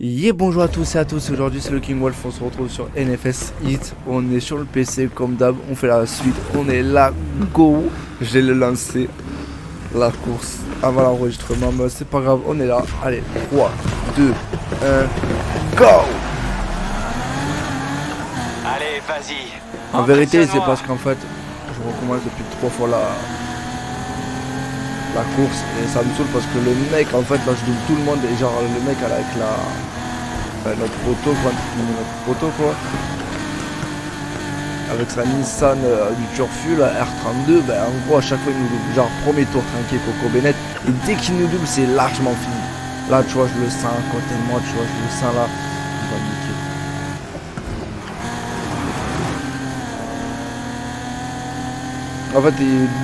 Bonjour à tous et à tous, aujourd'hui c'est le King Wolf, on se retrouve sur NFS Hit, on est sur le PC comme d'hab, on fait la suite, on est là, go. J'ai le lancé, la course avant l'enregistrement, mais c'est pas grave, on est là, allez, 3, 2, 1, go. Allez, vas-y. En vérité c'est Impressionne-moi. parce qu'en fait, je recommence depuis 3 fois la course et ça me saoule parce que le mec, en fait là je double tout le monde et genre le mec avec notre poteau quoi, avec sa Nissan du Turfu, la R32, ben en gros à chaque fois il nous double, genre premier tour tranquille Coco Bennett, et dès qu'il nous double c'est largement fini. Là tu vois je le sens à côté de moi, tu vois je le sens là, il va niquer. En fait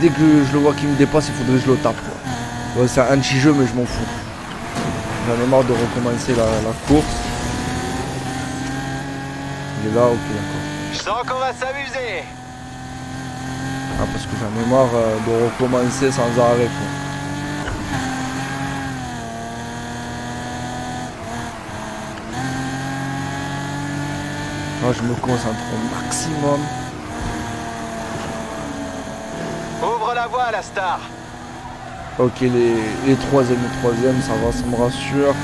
dès que je le vois qu'il me dépasse il faudrait que je le tape quoi. Ouais, c'est un petit jeu mais je m'en fous. J'en ai marre de recommencer la course. Il est là, ok d'accord. Je sens qu'on va s'amuser. Ah parce que j'en ai marre de recommencer sans arrêt quoi. Là je me concentre au maximum. Ouvre la voie, la star. Ok les troisièmes, ça va, ça me rassure.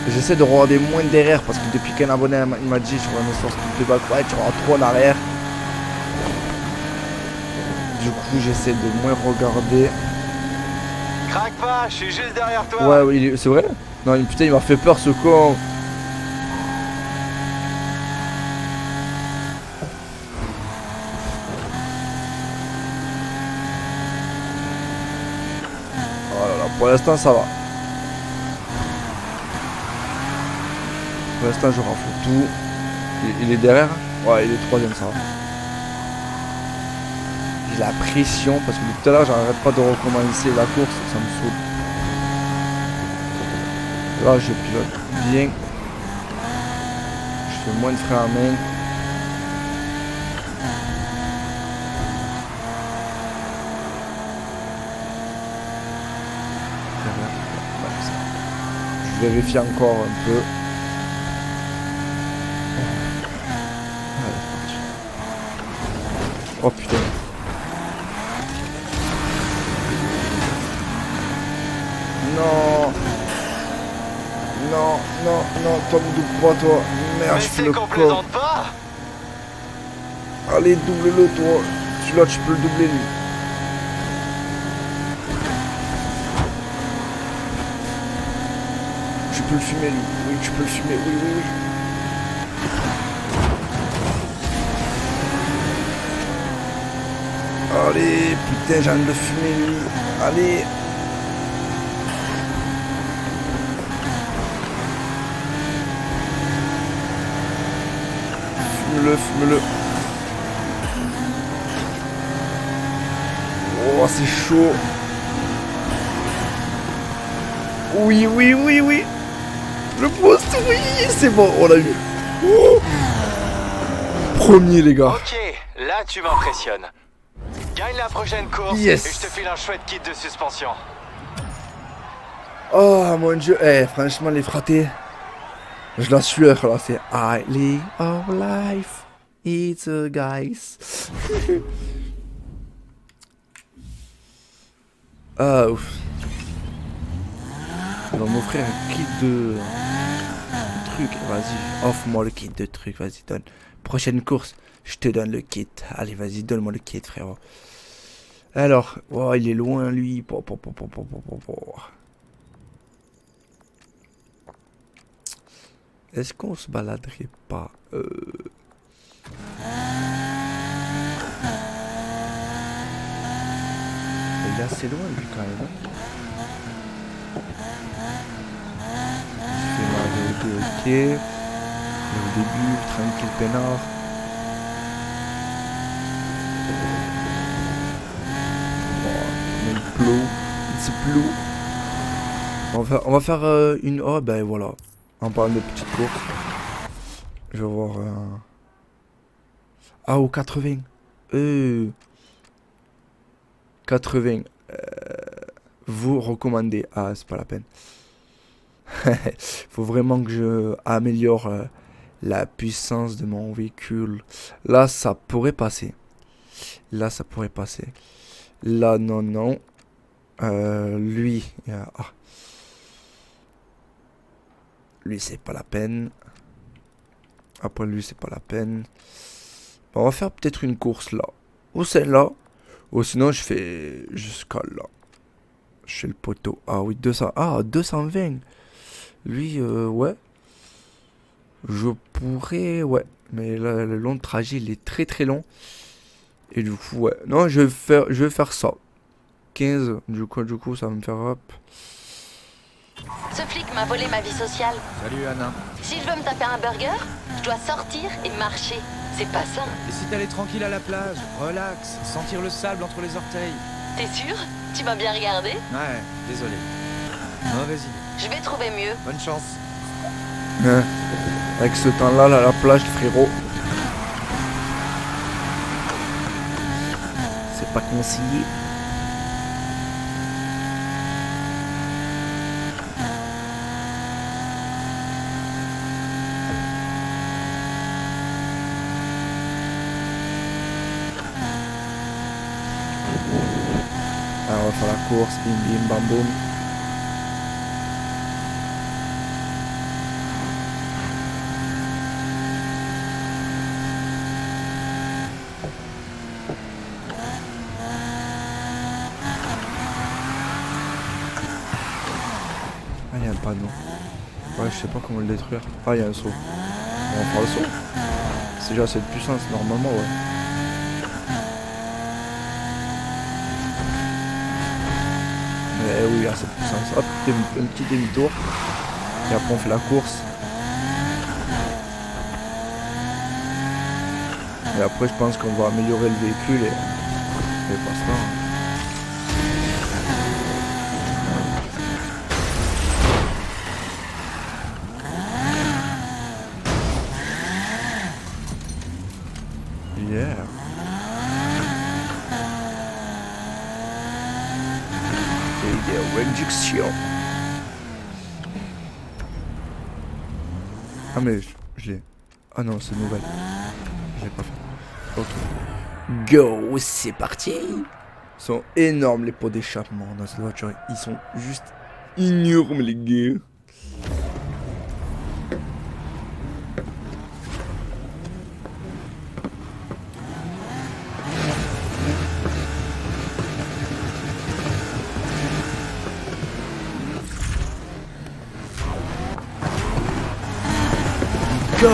J'essaie de regarder moins derrière parce que depuis qu'un abonné il m'a dit sur un source de bac, ouais tu regardes trop en arrière. Du coup j'essaie de moins regarder. Craque pas, je suis juste derrière toi. Ouais oui c'est vrai. Non putain il m'a fait peur ce con. Voilà, pour l'instant ça va. Pour l'instant je rafle tout. Il est derrière. Ouais il est troisième ça va. J'ai la pression parce que depuis tout à l'heure j'arrête pas de recommencer la course, ça me saoule. Là je pilote bien. Je fais moins de frein à main. Je vérifie encore un peu. Allez, c'est parti. Oh putain. Non. Non, non, non, toi me double pas toi. Merde, Mais je fais c'est le qu'on con. plaisante pas. Allez, double-le toi. Celui-là, tu peux le doubler lui. Tu peux le fumer lui. Oui, tu peux le fumer. Oui, oui, oui. Allez, putain, j'ai envie de le fumer lui. Allez. Fume-le, fume-le. Oh, c'est chaud. Oui, oui, oui, oui. Le poste, oui, c'est bon, on l'a eu. Oh. Premier, les gars. Ok, là tu m'impressionnes. Gagne la prochaine course Yes. et je te file un chouette kit de suspension. Oh mon dieu, franchement les fratés, je la sueur là, c'est I live our life, it's a guys. Ah ouf. Il va m'offrir un kit de truc, vas-y, offre-moi le kit de truc, vas-y donne. Prochaine course, je te donne le kit, allez vas-y donne-moi le kit frérot. Alors, oh il est loin lui, Est-ce qu'on se baladerait pas Il est assez loin lui quand même. Je fais ma VOD ok. Et au début, tranquille peinard. Oh, même plou. It's plou. On va faire une. Oh ben voilà. En parlant de petites courses. Je vais voir. Ah, au 80. 80. Vous recommandez. Ah, c'est pas la peine. Faut vraiment que je améliore la puissance de mon véhicule. Là, ça pourrait passer. Là, ça pourrait passer. Là, non, non. Lui, lui, c'est pas la peine. Après lui, c'est pas la peine. Bon, on va faire peut-être une course là. Ou celle-là. Ou sinon, je fais jusqu'à là. Je fais le poteau. Ah oui, 200. Ah, 220. Lui, ouais. Je pourrais, ouais. Mais là, le long trajet, il est très très long. Et du coup, ouais. Non, je vais faire ça. 15. Du coup, ça va me faire hop. Ce flic m'a volé ma vie sociale. Salut Anna. Si je veux me taper un burger, je dois sortir et marcher. C'est pas ça. Et si t'allais tranquille à la plage, relax, sentir le sable entre les orteils. T'es sûr? Tu m'as bien regardé? Ouais, désolé. Mauvaise idée. Je vais trouver mieux. Bonne chance. Hein. Avec ce temps-là, là, la plage, frérot. C'est pas conseillé. Ah, on va faire la course, bim bim bam boum. Ah, il y a un panneau. Ouais, je sais pas comment le détruire. Ah, il y a un saut. On va faire le saut. C'est déjà assez de puissance, normalement, ouais. Eh oui, il y a cette puissance. Hop, un petit demi-tour. Et après, on fait la course. Et après, je pense qu'on va améliorer le véhicule et passe là. Yeah. Et des réductions. Ah mais je l'ai. Ah non, c'est nouvelle. Je l'ai pas fait. Ok. Go, c'est parti. Ils sont énormes les pots d'échappement dans cette voiture. Ils sont juste énormes les gars. Go.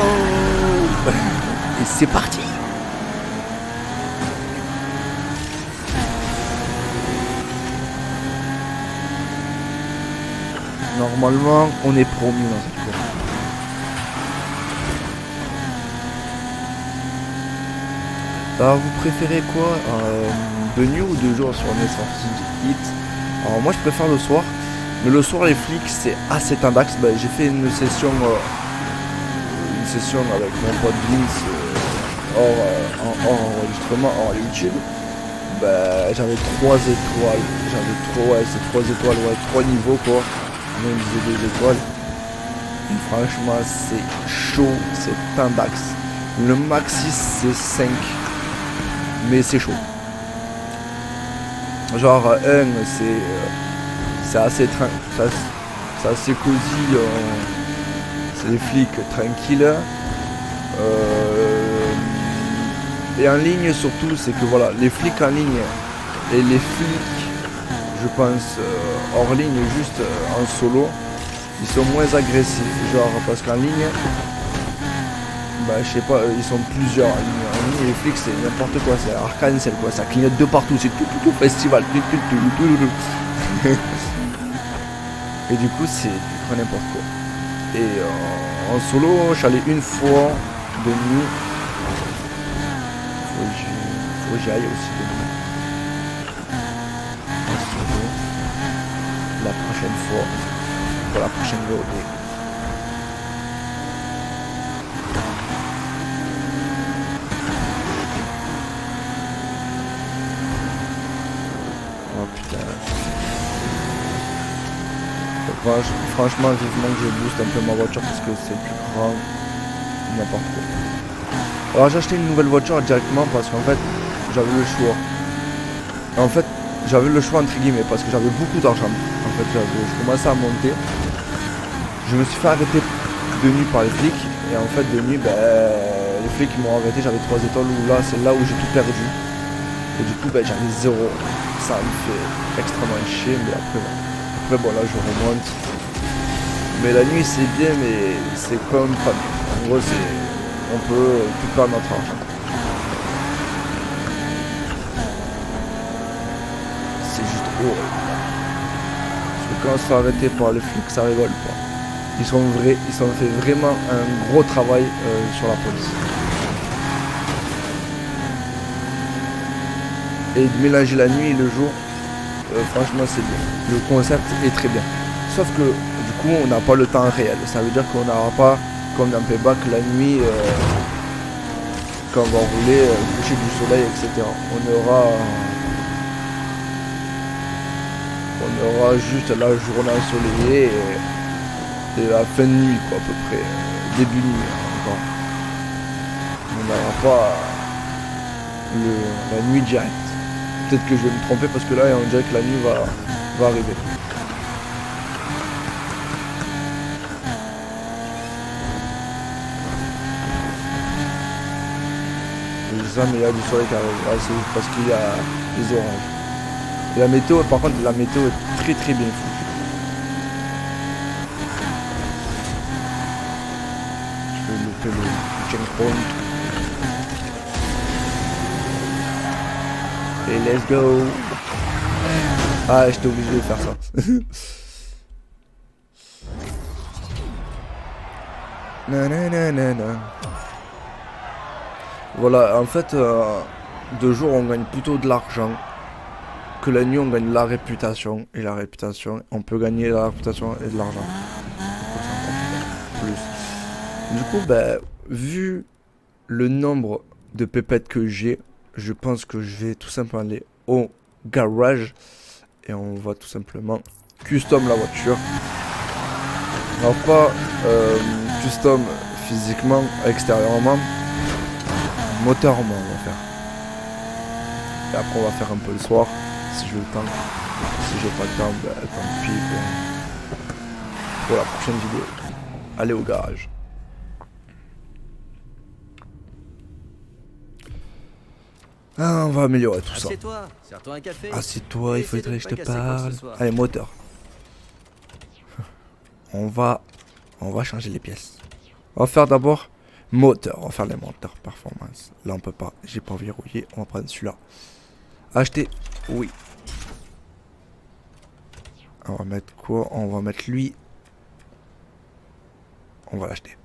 Et c'est parti. Normalement, on est promu dans cette course. Alors, vous préférez quoi, de nuit ou de jour sur Need for Speed Heat? Alors, moi, je préfère le soir. Mais le soir, les flics, c'est assez tendax. Bah, j'ai fait une session avec mon pote Vince hors enregistrement, hors YouTube. Bah, j'avais 3 étoiles. C'est 3 étoiles, ouais, 3 niveaux quoi. Nous on disait 2 étoiles. Et franchement, c'est chaud, c'est tendax. Le maxi c'est 5. Mais c'est chaud. Genre 1 c'est assez c'est assez cosy. C'est des flics tranquilles. Et en ligne surtout, c'est que voilà, les flics en ligne et les flics, je pense, hors ligne, juste en solo, ils sont moins agressifs. Genre, parce qu'en ligne, bah je sais pas, ils sont plusieurs en ligne. En ligne, les flics, c'est n'importe quoi, c'est arc-en-ciel quoi, ça clignote de partout, c'est tout festival. Et du coup, c'est n'importe quoi. Et en solo, j'allais une fois de nuit. Faut que j'y aille aussi de nuit. En solo. La prochaine fois. Pour la prochaine VOD. Oh putain. Franchement, vivement que je booste un peu ma voiture parce que c'est plus grand. N'importe quoi. Alors j'ai acheté une nouvelle voiture directement parce qu'en fait, j'avais le choix. En fait, j'avais le choix entre guillemets parce que j'avais beaucoup d'argent. En fait, je commençais à monter. Je me suis fait arrêter de nuit par les flics. Et en fait, de nuit, les flics m'ont arrêté. J'avais 3 étoiles où là, c'est là où j'ai tout perdu. Et du coup, j'avais 0. Ça me fait extrêmement chier. Mais après, bon, là, je remonte. Mais la nuit, c'est bien, mais c'est quand même pas bien. En gros, on peut tout perdre notre argent. C'est juste horrible. Parce que quand on se fait arrêter par les flics, ça rigole pas. Ils ont fait vraiment un gros travail sur la police. Et de mélanger la nuit et le jour, franchement c'est bien. Le concept est très bien. Sauf que du coup on n'a pas le temps réel. Ça veut dire qu'on n'aura pas, comme dans Payback, la nuit, quand on va rouler, le coucher du soleil, etc. On aura juste la journée ensoleillée et la fin de nuit, quoi, à peu près. Début de nuit, encore. On n'aura pas la nuit directe. Peut-être que je vais me tromper parce que là, on dirait que la nuit va arriver. Ça, mais il y a du soleil qui arrive. Ah, c'est parce qu'il y a des orages. Et la météo, par contre, la météo est très très bien foutue. Je vais louper le checkpoint. Et let's go. Ah, j'étais obligé de faire ça. Nanana. Voilà, en fait, de jour on gagne plutôt de l'argent. Que la nuit on gagne la réputation. Et la réputation, on peut gagner la réputation et de l'argent. Plus. Du coup, vu le nombre de pépettes que j'ai, je pense que je vais tout simplement aller au garage. Et on va tout simplement custom la voiture. Alors pas custom physiquement, extérieurement. Moteur on va faire. Et après on va faire un peu le soir. Si j'ai le temps. Si j'ai pas le temps, tant pis. Pour la prochaine vidéo. Allez au garage. Ah, on va améliorer tout ça. Assieds-toi, sers-toi un café. Assieds-toi, il faudrait que je te parle. Allez, moteur. On va changer les pièces. On va faire d'abord moteur. On va faire les moteurs performance. Là, on peut pas. J'ai pas verrouillé. On va prendre celui-là. Acheter. Oui. On va mettre quoi? On va mettre lui. On va l'acheter.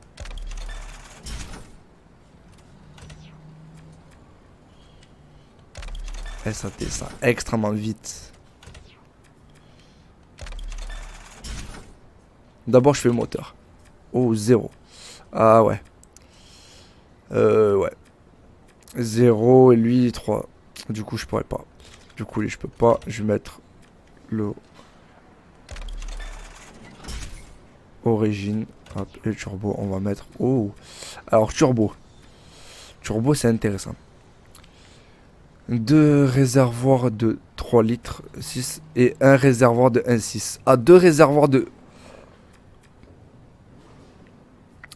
Et ça descend extrêmement vite. D'abord, je fais le moteur. Oh, 0. Ah ouais. Ouais. 0 et lui 3. Du coup, je pourrais pas. Du coup, lui, je peux pas. Je vais mettre le origine. Hop, et le turbo, on va mettre. Oh. Alors, turbo. Turbo, c'est intéressant. 2 réservoirs de 3 litres 6 et un réservoir de 1,6. Ah, 2 réservoirs de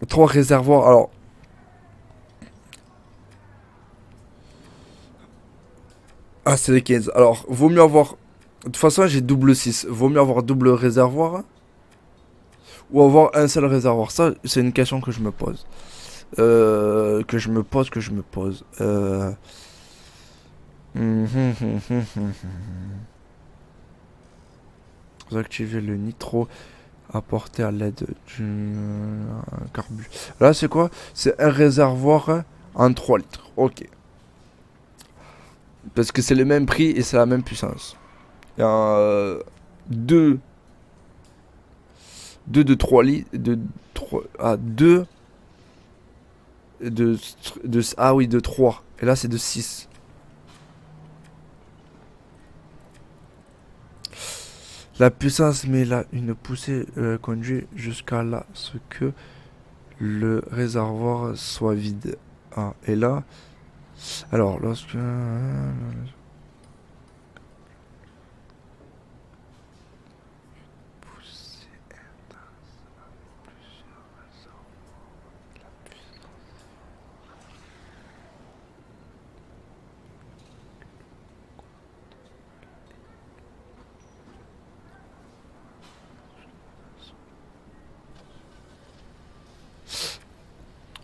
3 réservoirs. Alors ah, c'est les 15. Alors, vaut mieux avoir. De toute façon, j'ai double 6. Vaut mieux avoir double réservoir ou avoir un seul réservoir. Ça, c'est une question que je me pose. Que je me pose. Vous activez le nitro apporté à l'aide du carbu. Là, c'est quoi? C'est un réservoir en 3 litres. Ok. Parce que c'est le même prix et c'est la même puissance. Il y a 2 de 3 litres. De 3. Ah, 2. Ah oui, de 3. Et là, c'est de 6. La puissance met là une poussée conduit jusqu'à là ce que le réservoir soit vide. Ah, et là, alors lorsque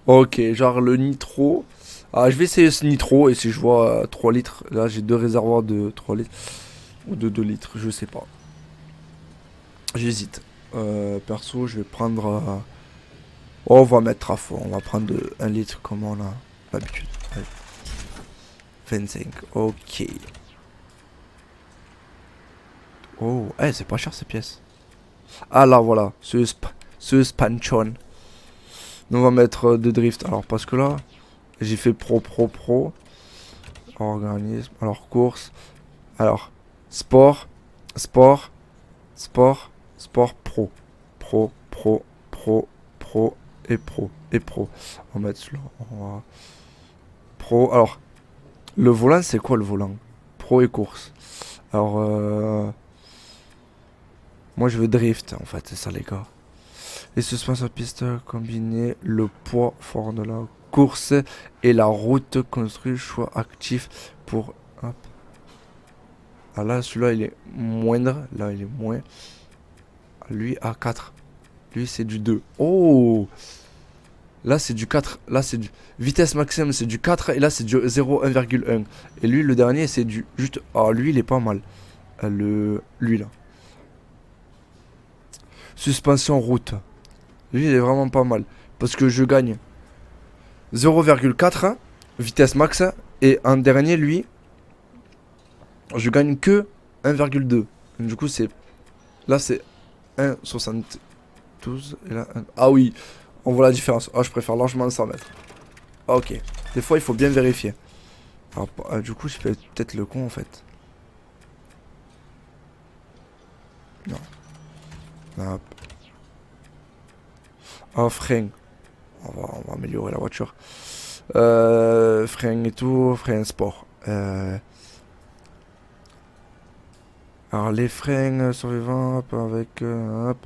ok, genre le nitro. Ah, je vais essayer ce nitro et si je vois 3 litres, là j'ai deux réservoirs de 3 litres ou de 2 litres, je sais pas. J'hésite. Perso, je vais prendre. Oh, on va mettre à fond, on va prendre de 1 litre comme on a l'habitude. 25, ok. Oh, eh, c'est pas cher ces pièces. Ah là, voilà, ce spanchon. Nous on va mettre de drift. Alors, parce que là, j'ai fait pro. Organisme. Alors, course. Alors, sport. Sport. Pro. Pro. Et pro. On va mettre celui-là. Pro. Alors, le volant, c'est quoi le volant? Pro et course. Alors, moi, je veux drift, en fait. C'est ça, les gars. Les suspensions piste combinées, le poids fort de la course et la route construite, choix actif pour... Hop. Ah là, celui-là, il est moindre. Là, il est moins. Lui, à 4. Lui, c'est du 2. Oh! Là, c'est du 4. Là, c'est du... Vitesse maximum, c'est du 4. Et là, c'est du 0,1,1. Et lui, le dernier, c'est du... Juste... Ah, lui, il est pas mal. Lui, là. Suspension route. Lui, il est vraiment pas mal. Parce que je gagne 0,4 vitesse max. Et en dernier, lui, je gagne que 1,2. Du coup, c'est... Là, c'est 1,72. Et là, ah oui, on voit la différence. Ah, je préfère largement 100 mètres. Ah, ok. Des fois, il faut bien vérifier. Alors, du coup, je fais peut-être le con, en fait. Non. Hop. Oh, frein. On va améliorer la voiture. Frein et tout. Frein sport. Alors, les freins survivants, hop, avec... hop.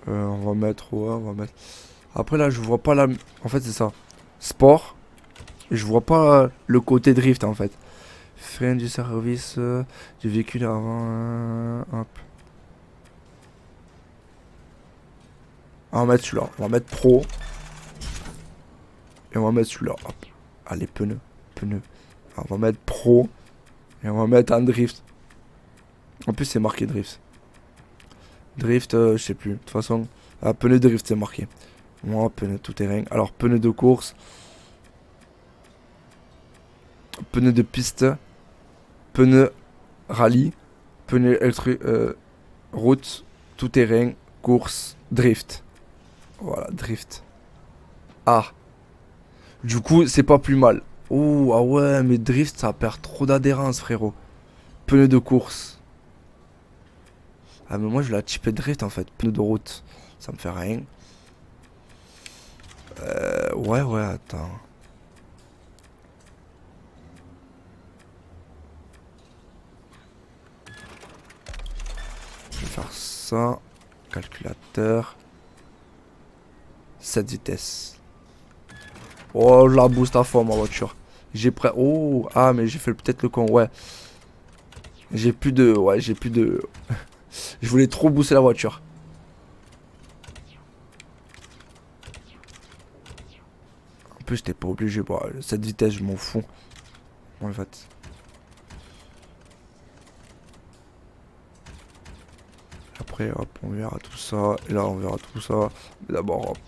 On va mettre... Ouais, on va mettre... Après, là, je vois pas la... En fait, c'est ça. Sport. Et je vois pas le côté drift, en fait. Frein du service du véhicule avant... hop. On va mettre celui-là. On va mettre pro. Et on va mettre celui-là. Hop. Allez, pneus. Alors, on va mettre pro. Et on va mettre un drift. En plus, c'est marqué drift. Drift, je sais plus. De toute façon, pneu drift, c'est marqué. Moi, pneu tout terrain. Alors, pneu de course. Pneu de piste. Pneu rallye. Pneu route. Tout terrain. Course. Drift. Voilà, drift. Ah. Du coup, c'est pas plus mal. Oh, ah ouais, mais drift, ça perd trop d'adhérence, frérot. Pneu de course. Ah, mais moi, je vais la typer drift, en fait. Pneu de route. Ça me fait rien. Ouais, attends. Je vais faire ça. Calculateur. 7 vitesses. Oh, je la booste à fond, ma voiture. J'ai prêt. Oh, ah, mais j'ai fait peut-être le con. Ouais. J'ai plus de. Ouais, j'ai plus de. Je voulais trop booster la voiture. En plus, j'étais pas obligé. Bon, cette vitesse, je m'en fous. En fait. Après, hop, on verra tout ça. Et là, on verra tout ça. D'abord, hop.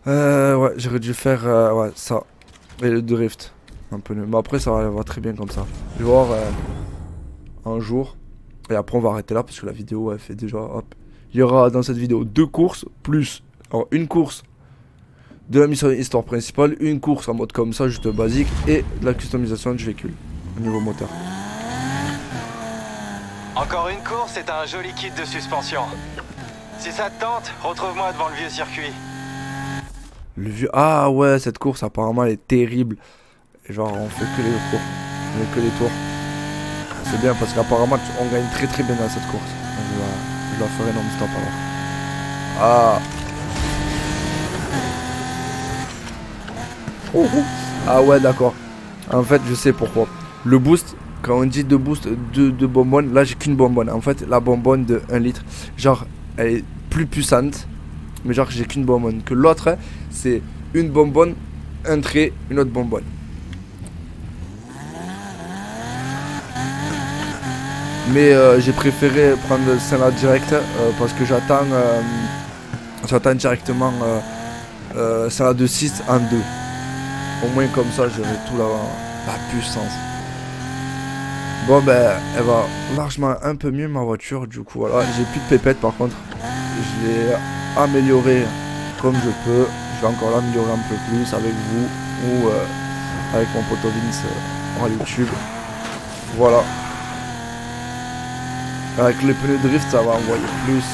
Ouais, j'aurais dû faire ouais, ça. Et le drift. Un peu mieux. Mais après, ça va très bien comme ça. Je vais voir un jour. Et après, on va arrêter là parce que la vidéo, elle fait déjà. Hop. Il y aura dans cette vidéo 2 courses. Plus alors, une course de la mission histoire principale. Une course en mode comme ça, juste basique. Et de la customisation du véhicule. Au niveau moteur. Encore une course et t'as un joli kit de suspension. Si ça te tente, retrouve-moi devant le vieux circuit. Le vieux... Ah ouais, cette course apparemment elle est terrible. Et genre on fait que les cours. On fait que les tours. C'est bien parce qu'apparemment on gagne très bien dans cette course. Je la ferai non-stop alors. Ah. Oh, oh. Ah ouais d'accord. En fait je sais pourquoi. Le boost, quand on dit deux boosts, deux bonbonnes, là j'ai qu'une bonbonne. En fait la bonbonne de 1 litre, genre elle est plus puissante. Mais genre j'ai qu'une bonbonne. Que l'autre c'est une bonbonne, un trait, une autre bonbonne. Mais j'ai préféré prendre celle-là direct parce que j'attends directement celle-là de 6 en 2. Au moins comme ça j'aurai tout la puissance. Bon ben elle va largement un peu mieux ma voiture du coup voilà. J'ai plus de pépettes par contre. Je l'ai améliorée comme je peux. Je vais encore l'améliorer un peu plus avec vous ou avec mon pote Vince en YouTube. Voilà. Avec les pneus drift ça va envoyer plus.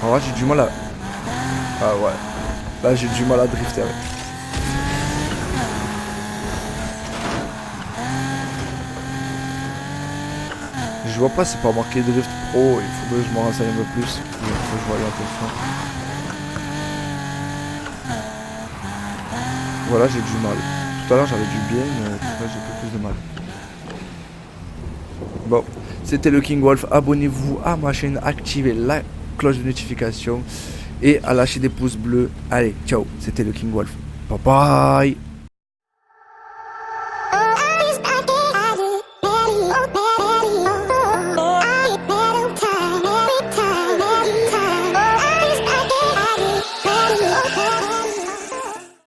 Alors là j'ai du mal à... Ah ouais. Là j'ai du mal à drifter avec. Je vois pas c'est pas marqué Drift Pro. Il faudrait que je m'en renseigne un peu plus. Il faut que je vois l'attention. Voilà j'ai du mal. Tout à l'heure j'avais du bien mais là j'ai un peu plus de mal. Bon, c'était le King Wolf. Abonnez-vous à ma chaîne, activez la cloche de notification et à lâcher des pouces bleus. Allez, ciao, c'était le King Wolf. Bye bye.